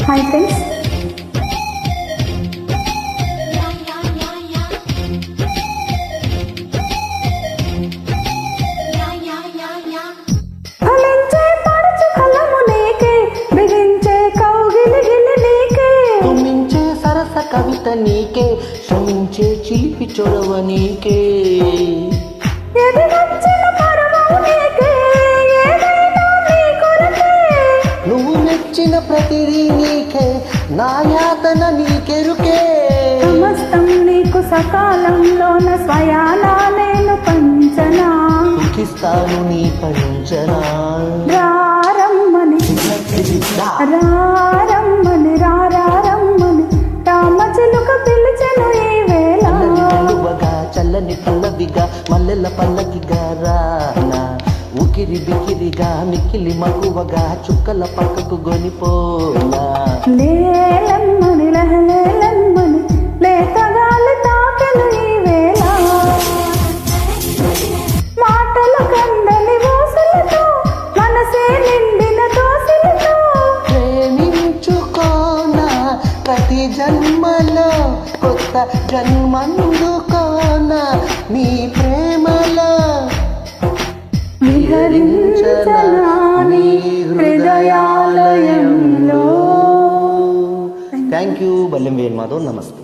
Hi friends, ఫలించే పడుచు కలము నీకే, బిగించే కౌగిలి గిలి నీకే, తుమ్మించే సరస కవిత నీకే, శ్రమించే చిలిపి చొరవ నీకే, ఏది నచ్చిన పరమవు నీకే, ఏదైనా నీ కొరకే, నువ్వు మెచ్చిన ప్రతిదీ నీకే, నా యాతన నీకెరుకే, సమస్తం నీకు సకాలంలోన స్వయానా నేను పంచనా, దుఃఖిస్తాను నీ పంచనా, రారమ్మని రారమ్మని రారమ్మని రామచిలుక పిలిచెను ఈ వేళ, చల్లని పల్లవిగా మల్లెల పల్లకిగా రానా, ఉకిరి బికిరిగా మిక్కిలి మగువగా చుక్కల పక్కకు గొనిపోనా, లేలమ్మని లహలేలమ్మని లేతగాలి తాకెను ఈ వేళ, మాటల కందని ఊసులతో మనసే నిండిన దోసులతో, ప్రేమించుకోనా ప్రతి జన్మలో కొత్త జన్మందుకోనా నీ ప్రేమలో విహరించనా నీ హృదయాలయంలో. Thank you. బల్లెం వేణు మాధవ్. నమస్తే.